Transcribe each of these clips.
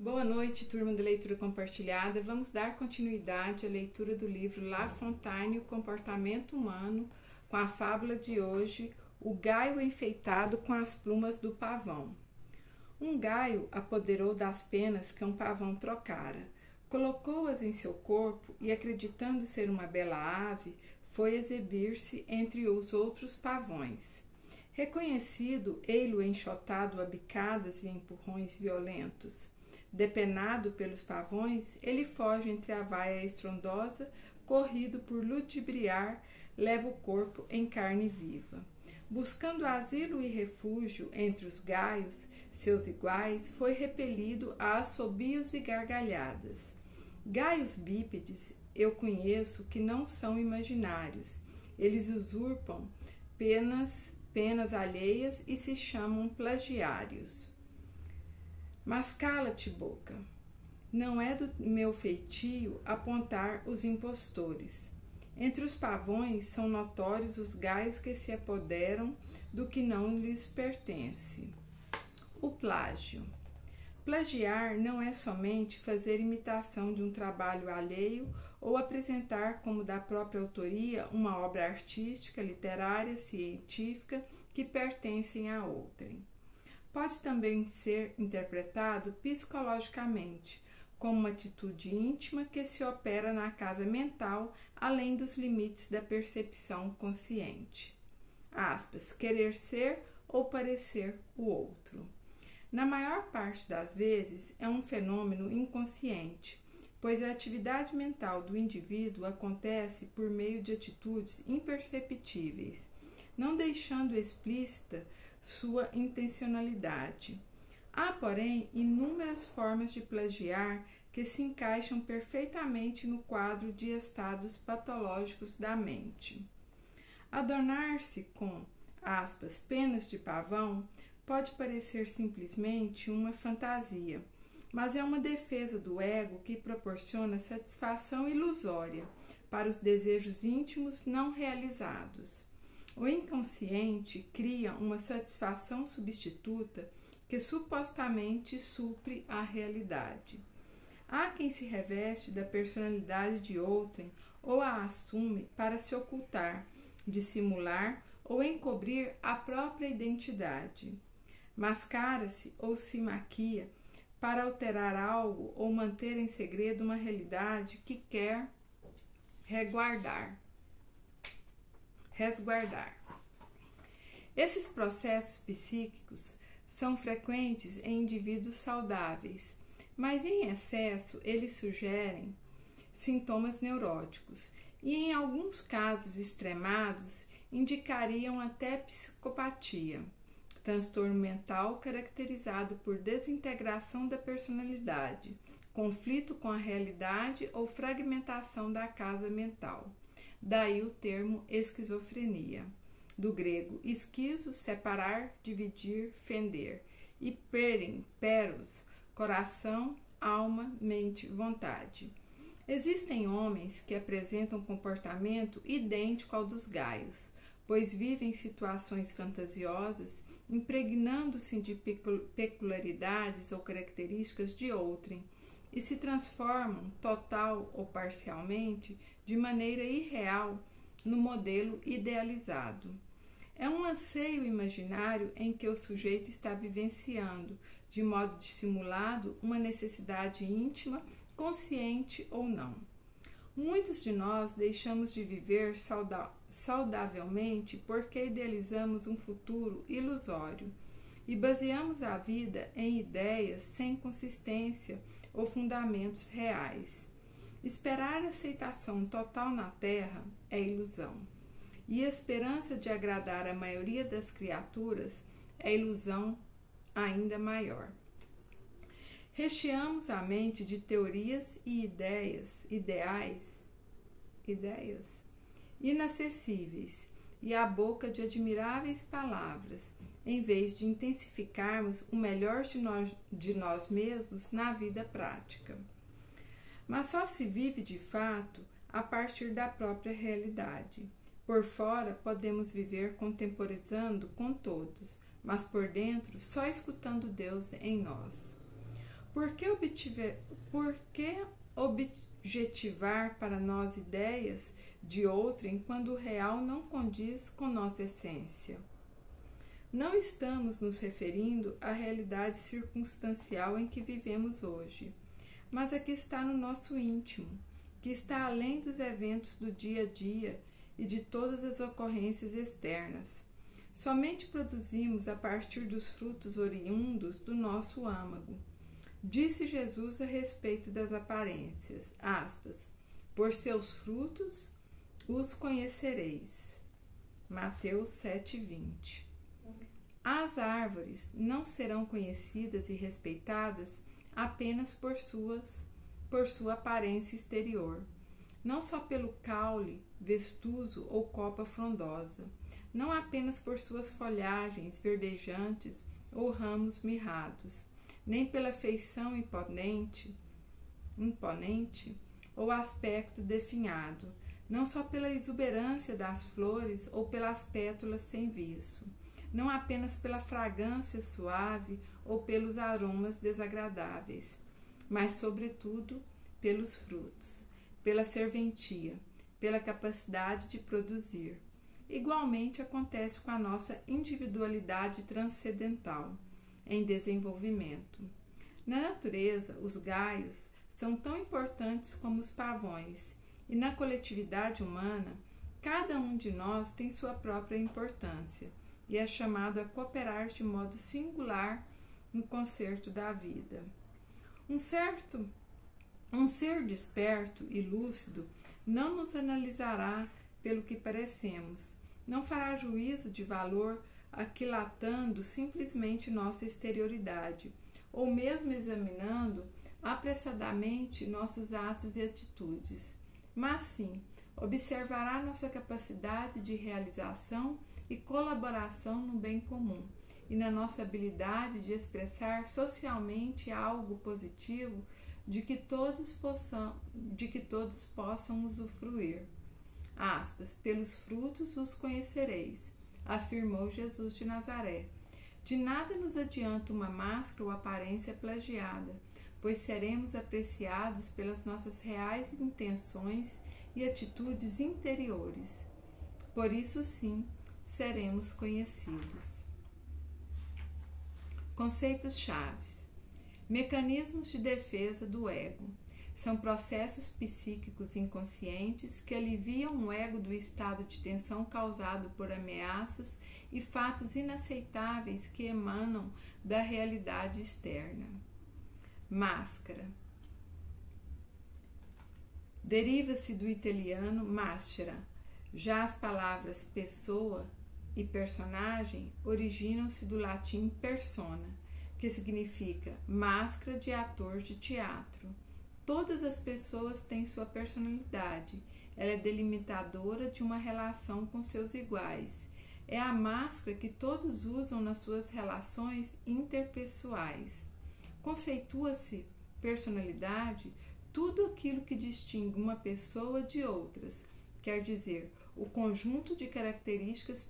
Boa noite, turma de leitura compartilhada. Vamos dar continuidade à leitura do livro La Fontaine e o Comportamento Humano, com a fábula de hoje, O Gaio Enfeitado com as Plumas do Pavão. Um gaio apoderou das penas que um pavão trocara, colocou-as em seu corpo e, acreditando ser uma bela ave, foi exibir-se entre os outros pavões. Reconhecido, ei-lo enxotado a bicadas e empurrões violentos. Depenado pelos pavões, ele foge entre a vaia estrondosa, corrido por ludibriar, leva o corpo em carne viva. Buscando asilo e refúgio entre os gaios, seus iguais, foi repelido a assobios e gargalhadas. Gaios bípedes eu conheço que não são imaginários. Eles usurpam penas alheias e se chamam plagiários. Mas cala-te, boca. Não é do meu feitio apontar os impostores. Entre os pavões são notórios os gaios que se apoderam do que não lhes pertence. O plágio. Plagiar não é somente fazer imitação de um trabalho alheio ou apresentar como da própria autoria uma obra artística, literária, científica que pertencem a outrem. Pode também ser interpretado psicologicamente, como uma atitude íntima que se opera na casa mental, além dos limites da percepção consciente. Aspas, querer ser ou parecer o outro. Na maior parte das vezes, é um fenômeno inconsciente, pois a atividade mental do indivíduo acontece por meio de atitudes imperceptíveis, não deixando explícita sua intencionalidade. Há, porém, inúmeras formas de plagiar que se encaixam perfeitamente no quadro de estados patológicos da mente. Adornar-se com, aspas, penas de pavão pode parecer simplesmente uma fantasia, mas é uma defesa do ego que proporciona satisfação ilusória para os desejos íntimos não realizados. O inconsciente cria uma satisfação substituta que supostamente supre a realidade. Há quem se reveste da personalidade de outrem ou a assume para se ocultar, dissimular ou encobrir a própria identidade. Mascara-se ou se maquia para alterar algo ou manter em segredo uma realidade que quer resguardar. Esses processos psíquicos são frequentes em indivíduos saudáveis, mas em excesso eles sugerem sintomas neuróticos e, em alguns casos extremados, indicariam até psicopatia, transtorno mental caracterizado por desintegração da personalidade, conflito com a realidade ou fragmentação da casa mental. Daí o termo esquizofrenia, do grego esquizo, separar, dividir, fender, e peros, coração, alma, mente, vontade. Existem homens que apresentam comportamento idêntico ao dos gaios, pois vivem situações fantasiosas, impregnando-se de peculiaridades ou características de outrem, e se transformam, total ou parcialmente, de maneira irreal, no modelo idealizado. É um anseio imaginário em que o sujeito está vivenciando, de modo dissimulado, uma necessidade íntima, consciente ou não. Muitos de nós deixamos de viver saudavelmente porque idealizamos um futuro ilusório e baseamos a vida em ideias sem consistência ou fundamentos reais. Esperar aceitação total na Terra é ilusão, e a esperança de agradar a maioria das criaturas é ilusão ainda maior. Recheamos a mente de teorias e ideias inacessíveis e a boca de admiráveis palavras, em vez de intensificarmos o melhor de nós mesmos na vida prática. Mas só se vive de fato a partir da própria realidade. Por fora podemos viver contemporizando com todos, mas por dentro só escutando Deus em nós. Por que objetivar para nós ideias de outrem quando o real não condiz com nossa essência? Não estamos nos referindo à realidade circunstancial em que vivemos hoje, mas a que está no nosso íntimo, que está além dos eventos do dia a dia e de todas as ocorrências externas. Somente produzimos a partir dos frutos oriundos do nosso âmago. Disse Jesus a respeito das aparências, aspas, por seus frutos os conhecereis. Mateus 7:20. As árvores não serão conhecidas e respeitadas apenas por sua aparência exterior, não só pelo caule vestoso ou copa frondosa, não apenas por suas folhagens verdejantes ou ramos mirrados, nem pela feição imponente ou aspecto definhado, não só pela exuberância das flores ou pelas pétalas sem viço, não apenas pela fragrância suave ou pelos aromas desagradáveis, mas, sobretudo, pelos frutos, pela serventia, pela capacidade de produzir. Igualmente acontece com a nossa individualidade transcendental, em desenvolvimento. Na natureza, os gaios são tão importantes como os pavões, e na coletividade humana, cada um de nós tem sua própria importância e é chamado a cooperar de modo singular no concerto da vida. Um ser desperto e lúcido não nos analisará pelo que parecemos, não fará juízo de valor aquilatando simplesmente nossa exterioridade, ou mesmo examinando apressadamente nossos atos e atitudes, mas sim observará nossa capacidade de realização e colaboração no bem comum e na nossa habilidade de expressar socialmente algo positivo de que todos possam usufruir. Aspas, pelos frutos os conhecereis, afirmou Jesus de Nazaré. De nada nos adianta uma máscara ou aparência plagiada, pois seremos apreciados pelas nossas reais intenções e atitudes interiores. Por isso, sim, seremos conhecidos. Conceitos chaves. Mecanismos de defesa do ego. São processos psíquicos inconscientes que aliviam o ego do estado de tensão causado por ameaças e fatos inaceitáveis que emanam da realidade externa. Máscara. Deriva-se do italiano maschera. Já as palavras pessoa e personagem originam-se do latim persona, que significa máscara de ator de teatro. Todas as pessoas têm sua personalidade. Ela é delimitadora de uma relação com seus iguais. É a máscara que todos usam nas suas relações interpessoais. Conceitua-se personalidade tudo aquilo que distingue uma pessoa de outras, quer dizer, o conjunto de características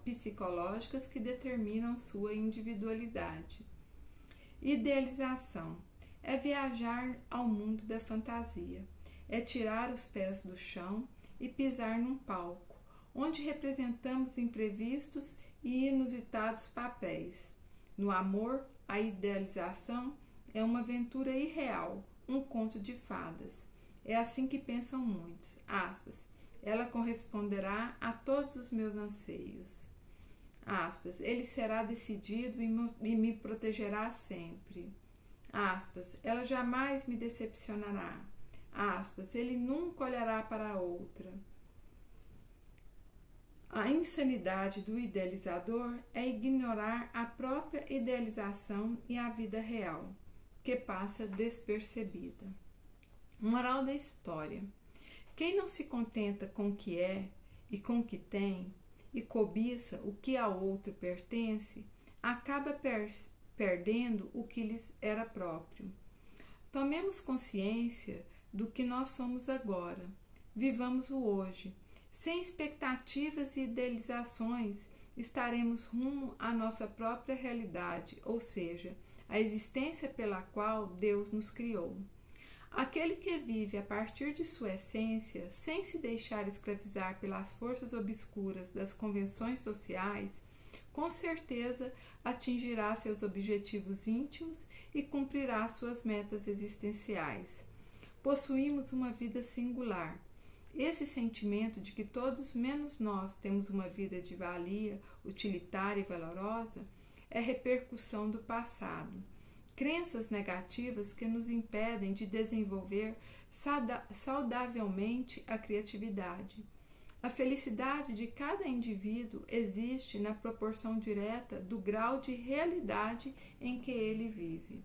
psicológicas que determinam sua individualidade. Idealização é viajar ao mundo da fantasia, é tirar os pés do chão e pisar num palco, onde representamos imprevistos e inusitados papéis. No amor, a idealização é uma aventura irreal, um conto de fadas. É assim que pensam muitos. Aspas, ela corresponderá a todos os meus anseios. Aspas, ele será decidido e me protegerá sempre. Aspas, ela jamais me decepcionará. Aspas, ele nunca olhará para outra. A insanidade do idealizador é ignorar a própria idealização e a vida real, que passa despercebida. Moral da história. Quem não se contenta com o que é e com o que tem, e cobiça o que ao outro pertence, acaba perdendo o que lhes era próprio. Tomemos consciência do que nós somos agora. Vivamos o hoje. Sem expectativas e idealizações, estaremos rumo à nossa própria realidade, ou seja, a existência pela qual Deus nos criou. Aquele que vive a partir de sua essência, sem se deixar escravizar pelas forças obscuras das convenções sociais, com certeza atingirá seus objetivos íntimos e cumprirá suas metas existenciais. Possuímos uma vida singular. Esse sentimento de que todos menos nós temos uma vida de valia, utilitária e valorosa é repercussão do passado. Crenças negativas que nos impedem de desenvolver saudavelmente a criatividade. A felicidade de cada indivíduo existe na proporção direta do grau de realidade em que ele vive.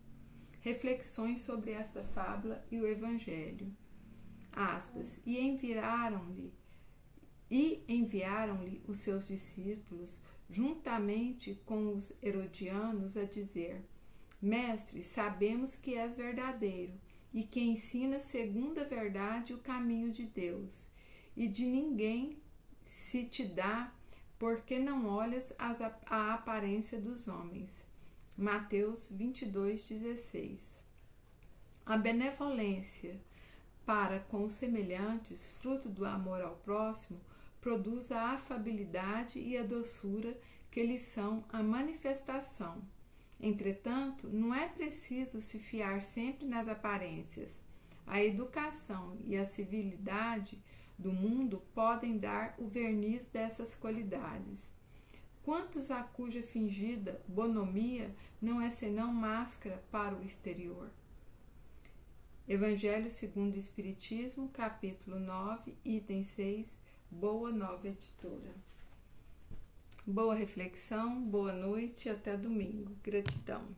Reflexões sobre esta fábula e o Evangelho. Aspas, e enviaram-lhe os seus discípulos, juntamente com os herodianos, a dizer: Mestre, sabemos que és verdadeiro e que ensinas segundo a verdade o caminho de Deus, e de ninguém se te dá, porque não olhas a aparência dos homens. Mateus 22:16. A benevolência para com os semelhantes, fruto do amor ao próximo, produz a afabilidade e a doçura que lhes são a manifestação. Entretanto, não é preciso se fiar sempre nas aparências. A educação e a civilidade do mundo podem dar o verniz dessas qualidades. Quantos a cuja fingida bonomia não é senão máscara para o exterior? Evangelho segundo o Espiritismo, capítulo 9, item 6, Boa Nova Editora. Boa reflexão, boa noite e até domingo. Gratidão.